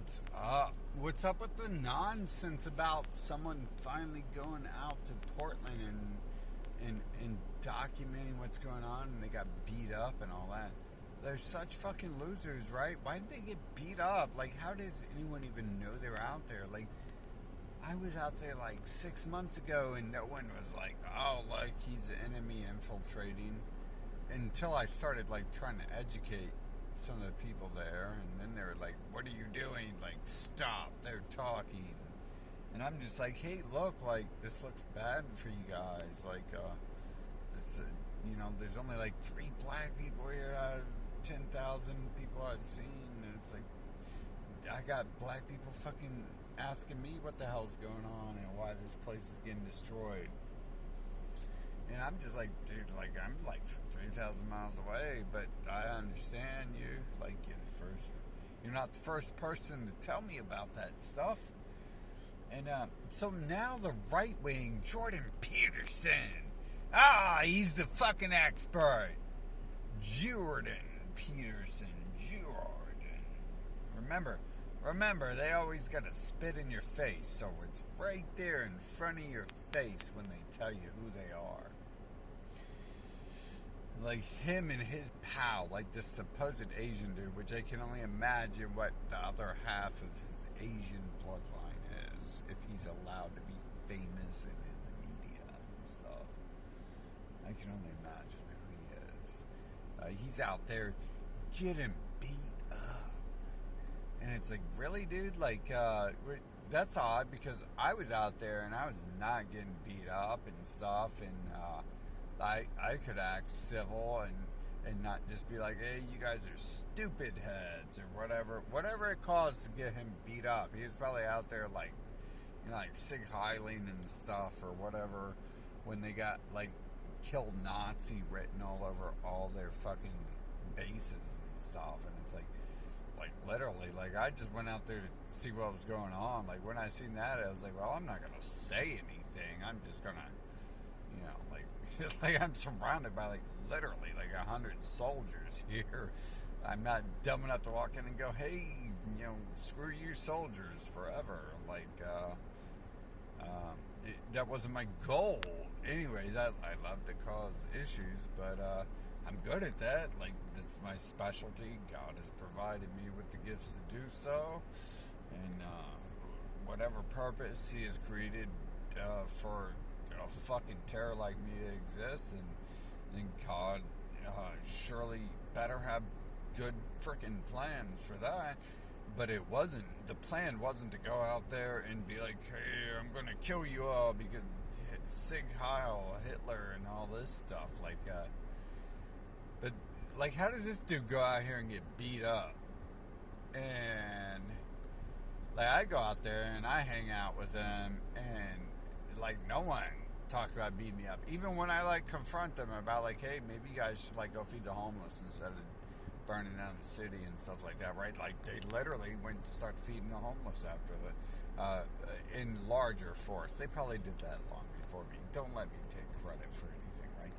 What's up? What's up with the nonsense about someone finally going out to Portland and documenting what's going on and they got beat up and all that? They're such fucking losers, right? Why did they get beat up? Like, how does anyone even know they're out there? Like, I was out there like 6 months ago and no one was like, oh, like he's the enemy infiltrating. Until I started like trying to educate some of the people there, and then they were like, what are you doing? Like, stop, they're talking. And I'm just like, hey, look, like, this looks bad for you guys. Like, this, there's only like 3 black people here out of 10,000 people I've seen. And it's like, I got black people fucking asking me what the hell's going on and why this place is getting destroyed. And I'm just like, dude, like, I'm like 3,000 miles away, but I understand you. Like, you're not the first person to tell me about that stuff. And so now the right wing, Jordan Peterson, he's the fucking expert. Jordan Peterson, Remember, they always got to spit in your face, so it's right there in front of your face when they tell you who they are. Like him and his pal, like this supposed Asian dude, which I can only imagine what the other half of his Asian bloodline is, if he's allowed to be famous and in the media and stuff. I can only imagine who he is. He's out there getting beat up. And it's like, really, dude? Like, that's odd, because I was out there and I was not getting beat up and stuff, and I could act civil and not just be like, hey, you guys are stupid heads or whatever it caused to get him beat up. He was probably out there like, like Sig Heiling and stuff or whatever, when they got like "kill Nazi" written all over all their fucking bases and stuff. And it's like literally, like, I just went out there to see what was going on. Like, when I seen that, I was like, well, I'm not gonna say anything. I'm just gonna, like I'm surrounded by like literally like 100 soldiers here. I'm not dumb enough to walk in and go, hey, screw you soldiers forever. Like, that wasn't my goal. Anyways, I love to cause issues, but I'm good at that. Like, that's my specialty. God has provided me with the gifts to do so, and whatever purpose He has created for a fucking terror like me to exist, and then God surely better have good freaking plans for that. But it wasn't. The plan wasn't to go out there and be like, hey, I'm gonna kill you all because Sig Heil, Hitler, and all this stuff. Like, but like, how does this dude go out here and get beat up? And like, I go out there and I hang out with them, and like, no one talks about beating me up. Even when I like confront them about like, hey, maybe you guys should like go feed the homeless instead of burning down the city and stuff like that, right? Like, they literally went to start feeding the homeless after in larger force. They probably did that long before me. Don't let me take credit for anything, right?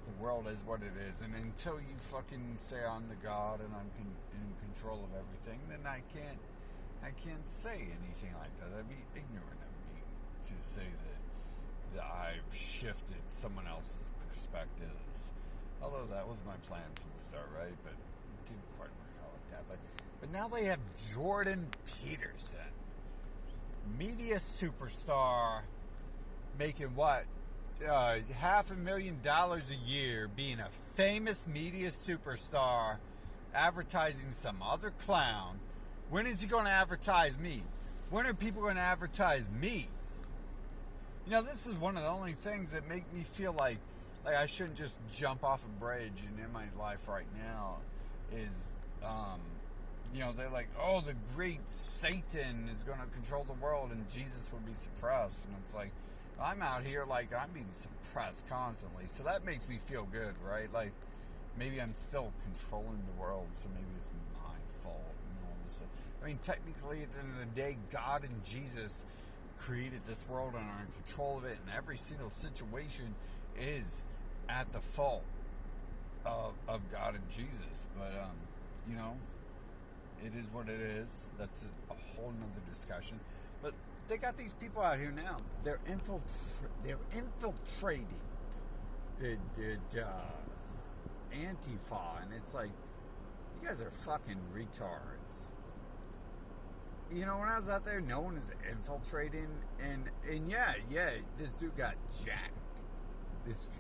The world is what it is, and until you fucking say I'm the God and I'm in control of everything, then I can't say anything like that. That'd be ignorant of me to say that I've shifted someone else's perspectives. Although that was my plan from the start, right? But it didn't quite work out like that. But now they have Jordan Peterson, media superstar, making what? $500,000 a year, being a famous media superstar, advertising some other clown. When is he going to advertise me? When are people going to advertise me? This is one of the only things that make me feel like I shouldn't just jump off a bridge. And in my life right now is, they're like, oh, the great Satan is going to control the world and Jesus will be suppressed. And it's like, I'm out here like I'm being suppressed constantly. So that makes me feel good, right? Like, maybe I'm still controlling the world, so maybe it's my fault and all this stuff. I mean, technically, at the end of the day, God and Jesus created this world and are in control of it, and every single situation is at the fault of God and Jesus. But it is what it is. That's a whole nother discussion. But they got these people out here now. They're infiltrating the antifa, and it's like, you guys are fucking retards. You know, when I was out there, no one is infiltrating, and yeah, this dude got jacked. This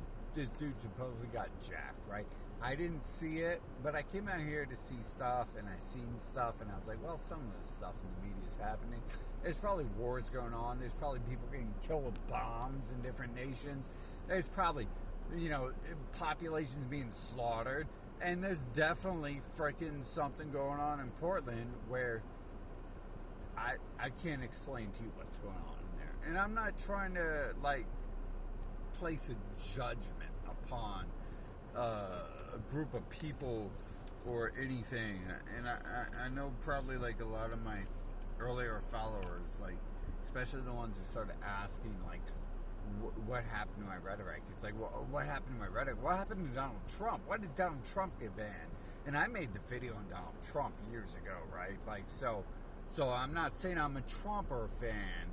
dude supposedly got jacked, right? I didn't see it, but I came out here to see stuff, and I seen stuff, and I was like, well, some of this stuff in the media is happening. There's probably wars going on. There's probably people getting killed with bombs in different nations. There's probably, populations being slaughtered. And there's definitely freaking something going on in Portland where I can't explain to you what's going on in there. And I'm not trying to, place a judgment upon a group of people or anything. And I know probably, a lot of my earlier followers, especially the ones that started asking, what happened to my rhetoric? It's like, well, what happened to my rhetoric? What happened to Donald Trump? Why did Donald Trump get banned? And I made the video on Donald Trump years ago, right? So I'm not saying I'm a Trumper fan,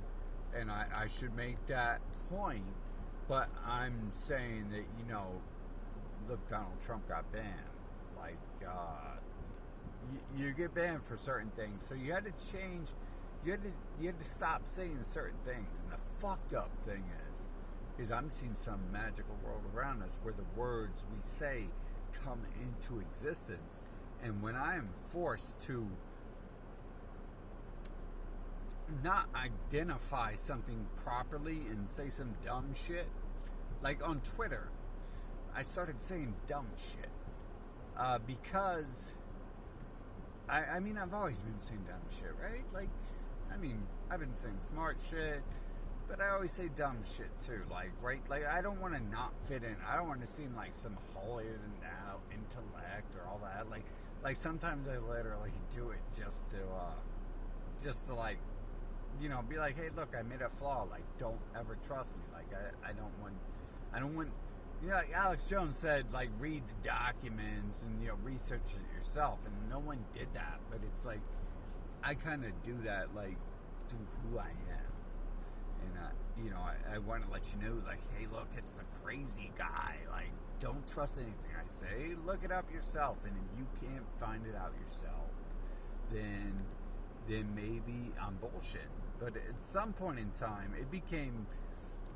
and I should make that point, but I'm saying that, look, Donald Trump got banned. You get banned for certain things, so you had to change. You had to stop saying certain things, and the fucked up thing is I'm seeing some magical world around us where the words we say come into existence, and when I am forced to not identify something properly and say some dumb shit, like on Twitter, I started saying dumb shit because I've always been saying dumb shit, right? I've been saying smart shit, but I always say dumb shit too. I don't want to not fit in. I don't want to seem like some holier than thou intellect or all that. Like sometimes I literally do it just to be like, hey, look, I made a flaw. Don't ever trust me. I don't want. Like Alex Jones said, read the documents and, research it yourself. And no one did that. But it's I kind of do that, to who I am. And, I want to let you know, hey, look, it's the crazy guy. Don't trust anything I say. Look it up yourself. And if you can't find it out yourself, then maybe I'm bullshit. But at some point in time, it became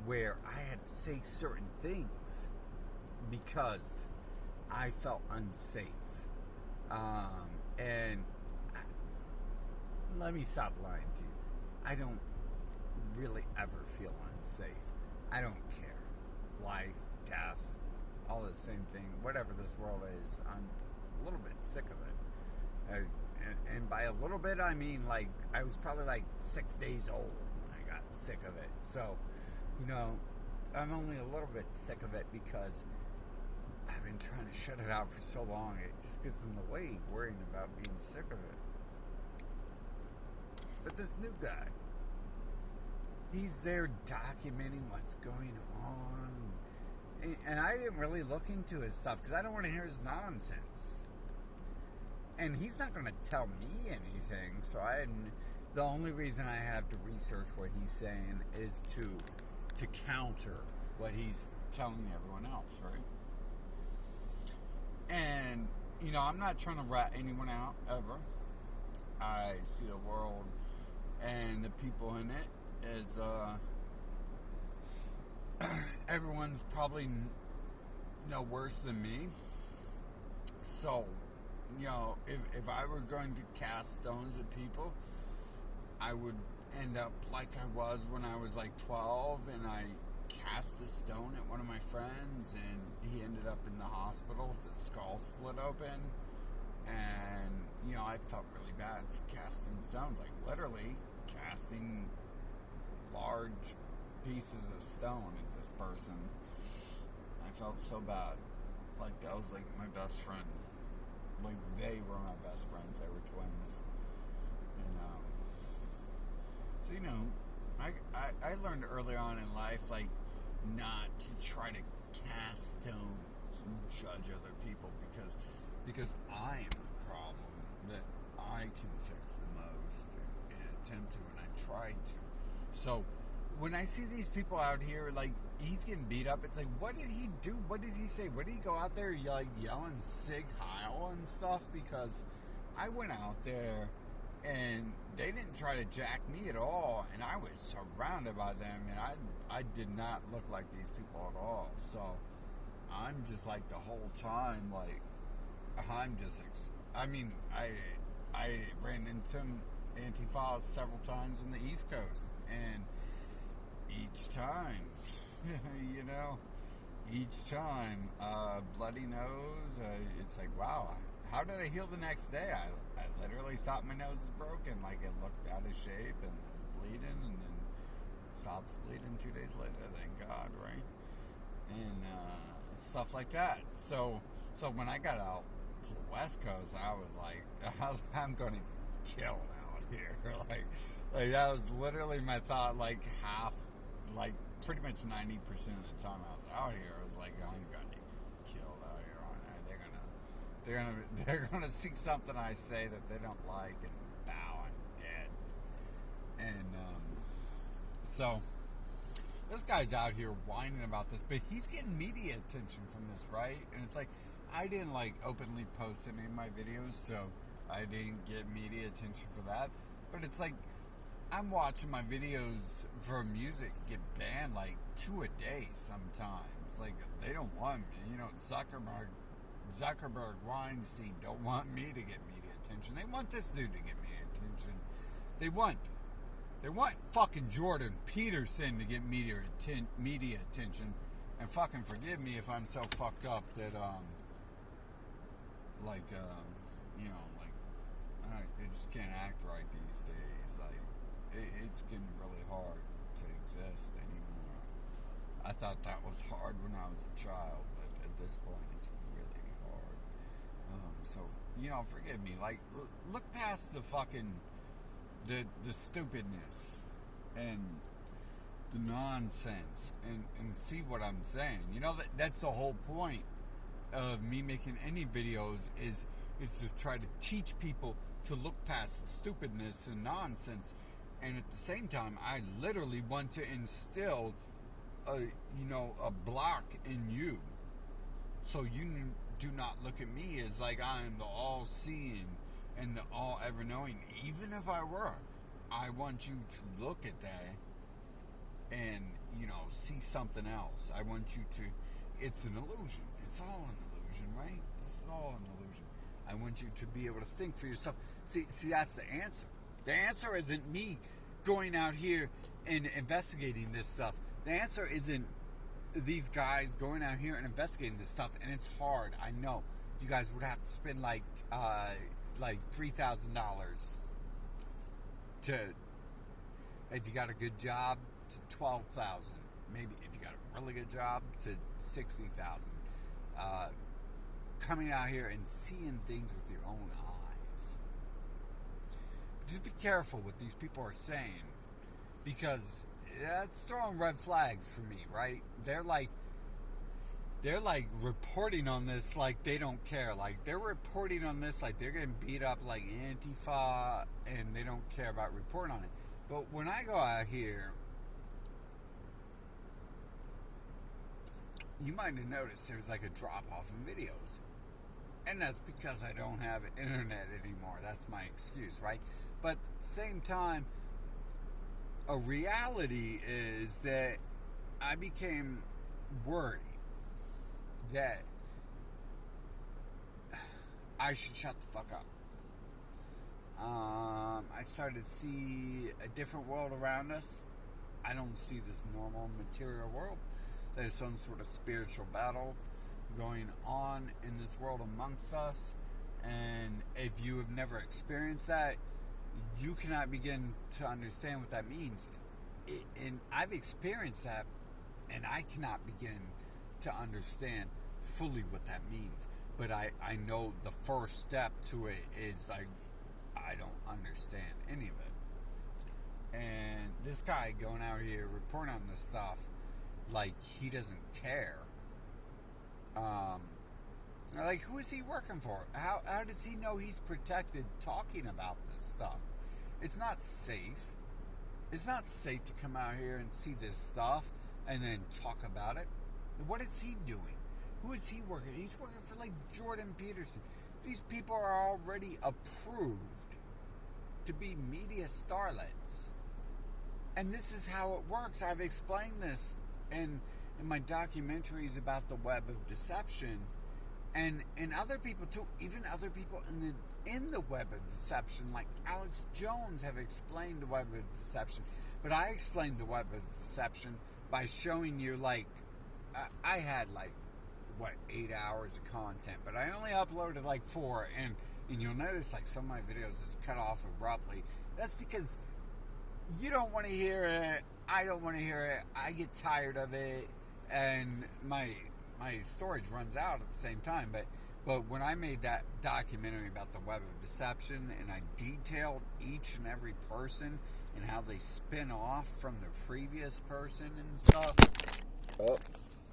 where I had to say certain things because I felt unsafe. And let me stop lying to you. I don't really ever feel unsafe. I don't care. Life, death, all the same thing. Whatever this world is, I'm a little bit sick of it. And by a little bit, I mean I was probably 6 days old when I got sick of it. So, I'm only a little bit sick of it because I've been trying to shut it out for so long. It just gets in the way, worrying about being sick of it. But this new guy, he's there documenting what's going on. And I didn't really look into his stuff because I don't want to hear his nonsense. And he's not going to tell me anything. So the only reason I have to research what he's saying is to counter what he's telling everyone else, right? And, I'm not trying to rat anyone out, ever. I see the world and the people in it as, everyone's probably no worse than me. So, if I were going to cast stones at people, I would end up like I was when I was 12, and I cast the stone at one of my friends, and he ended up in the hospital. The skull split open, and I felt really bad for casting stones, literally casting large pieces of stone at this person. I felt so bad, that was my best friend. They were my best friends. They were twins. And, I learned early on in life, not to try to cast stones and judge other people because I am the problem. That I can fix the most and attempt to, and I try to. So when I see these people out here, like, he's getting beat up, it's like, what did he do? What did he say? What did he go out there like yelling Sig Heil and stuff? Because I went out there and they didn't try to jack me at all, and I was surrounded by them, and I did not look like these people at all. So I'm just like the whole time, like, I'm just, I ran into antifa several times in the East Coast, and each time, each time, bloody nose, it's like, wow, how did I heal the next day? I literally thought my nose was broken, like it looked out of shape and was bleeding, and then stops bleeding 2 days later, thank God, right? And stuff like that. So when I got out to the West Coast, I was like, I'm going to get killed out here. like that was literally my thought, like pretty much 90% of the time I was out here, I was like, I'm going to get killed out here, aren't I? They're gonna see something I say that they don't like, and bow, I'm dead. And so this guy's out here whining about this, but he's getting media attention from this, right? And it's like, I didn't like openly post any of my videos, so I didn't get media attention for that. But it's like, I'm watching my videos for music get banned like 2 a day sometimes. Like, they don't want me. Zuckerberg, Weinstein don't want me to get media attention. They want this dude to get media attention. They want fucking Jordan Peterson to get media attention. And fucking forgive me if I'm so fucked up that I just can't act right these days. Like, it's getting really hard to exist anymore. I thought that was hard when I was a child, but at this point it's really hard. So, forgive me. Like, look past the fucking the stupidness and the nonsense and see what I'm saying. That's the whole point of me making any videos is to try to teach people to look past the stupidness and nonsense, and at the same time I literally want to instill a block in you, so you do not look at me as like I am the all-seeing and the all-ever-knowing. Even if I were, I want you to look at that and see something else. I want you to, it's an illusion. It's all an illusion, right? This is all an illusion. I want you to be able to think for yourself. See, that's the answer. The answer isn't me going out here and investigating this stuff. The answer isn't these guys going out here and investigating this stuff, and it's hard. I know you guys would have to spend like $3,000 to, if you got a good job, to $12,000. Maybe if you got a really good job, to $60,000. Coming out here and seeing things with your own eyes. Just be careful what these people are saying, because that's throwing red flags for me, right? They're like reporting on this like they don't care. Like, they're reporting on this like they're getting beat up like Antifa, and they don't care about reporting on it. But when I go out here, you might have noticed there's like a drop off in videos. And that's because I don't have internet anymore. That's my excuse, right? But at the same time, a reality is that I became worried that I should shut the fuck up. I started to see a different world around us. I don't see this normal material world. There's some sort of spiritual battle going on in this world amongst us, and if you have never experienced that, you cannot begin to understand what that means. And I've experienced that, and I cannot begin to understand fully what that means. But I know the first step to it is I don't understand any of it. And this guy going out here reporting on this stuff like he doesn't care. Like, who is he working for? How does he know he's protected talking about this stuff? It's not safe. It's not safe to come out here and see this stuff and then talk about it. What is he doing? Who is he working? He's working for like Jordan Peterson. These people are already approved to be media starlets. And this is how it works. I've explained this in my documentaries about the web of deception. And other people too, even other people in the web of deception, like Alex Jones, have explained the web of deception. But I explained the web of deception by showing you, like, I had like 8 hours of content, but I only uploaded like 4, and you'll notice like some of my videos just cut off abruptly. That's because you don't want to hear it. I don't want to hear it. I get tired of it, and my storage runs out at the same time. But when I made that documentary about the web of deception, and I detailed each and every person and how they spin off from the previous person and stuff. Oops.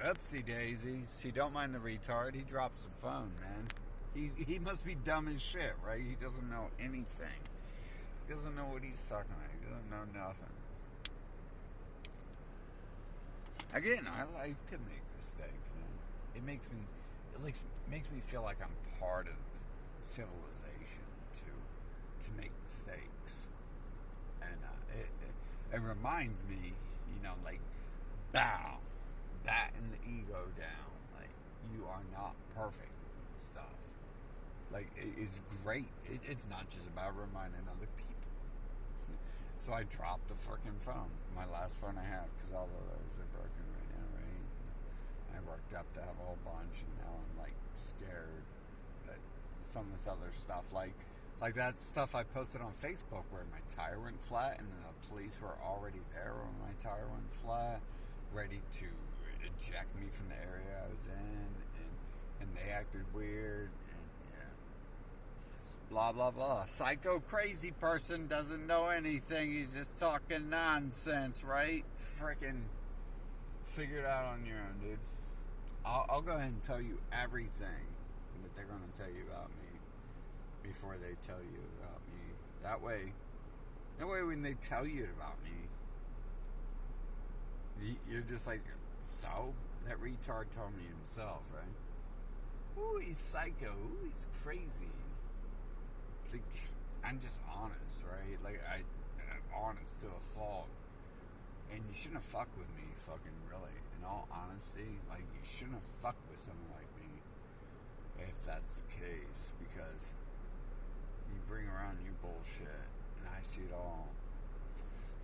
Oopsie daisy. See, don't mind the retard. He drops the phone, man. He must be dumb as shit, right? He doesn't know anything. He doesn't know what he's talking about. He doesn't know nothing. Again, I like to make mistakes, man. It makes me feel like I'm part of civilization to make mistakes, and it reminds me, like, bow, batten the ego down. Like, you are not perfect and stuff. Like, it's great. It's not just about reminding other people. So I dropped the freaking phone, my last phone I have, because all of those are broken right now, right? I worked up to have a whole bunch, and now I'm like scared that some of this other stuff, like that stuff I posted on Facebook where my tire went flat, and then the police were already there when my tire went flat, ready to eject me from the area I was in, and they acted weird. Blah, blah, blah. Psycho crazy person doesn't know anything. He's just talking nonsense, right? Freaking figure it out on your own, dude. I'll go ahead and tell you everything that they're going to tell you about me before they tell you about me. That way when they tell you about me, you're just like, so? That retard told me himself, right? Ooh, he's psycho. Ooh, he's crazy. Like, I'm just honest, right? Like, I'm honest to a fault. And you shouldn't have fucked with me, fucking really. In all honesty, like, you shouldn't have fucked with someone like me if that's the case. Because you bring around your bullshit, and I see it all.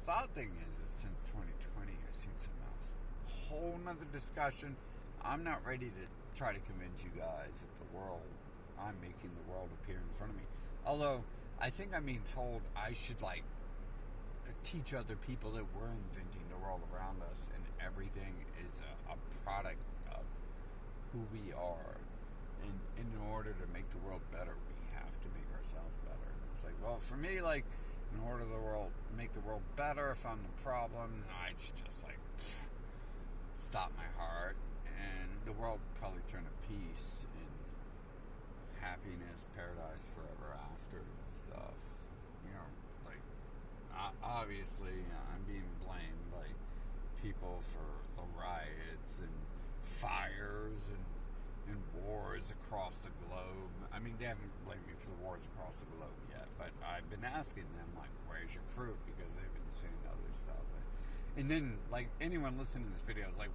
The odd thing is since 2020, I've seen something else. A whole nother discussion. I'm not ready to try to convince you guys that I'm making the world appear in front of me. Although, I think I'm being told I should, like, teach other people that we're inventing the world around us, and everything is a product of who we are. And in order to make the world better, we have to make ourselves better. It's like, well, for me, like, in order to make the world better, if I'm the problem, I just, like, stop my heart, and the world would probably turn to peace and happiness, paradise forever after and stuff. Like, obviously, I'm being blamed by people for the riots and fires and wars across the globe. I mean, they haven't blamed me for the wars across the globe yet, but I've been asking them, like, where's your proof? Because they've been saying other stuff. And then, like, anyone listening to this video is like,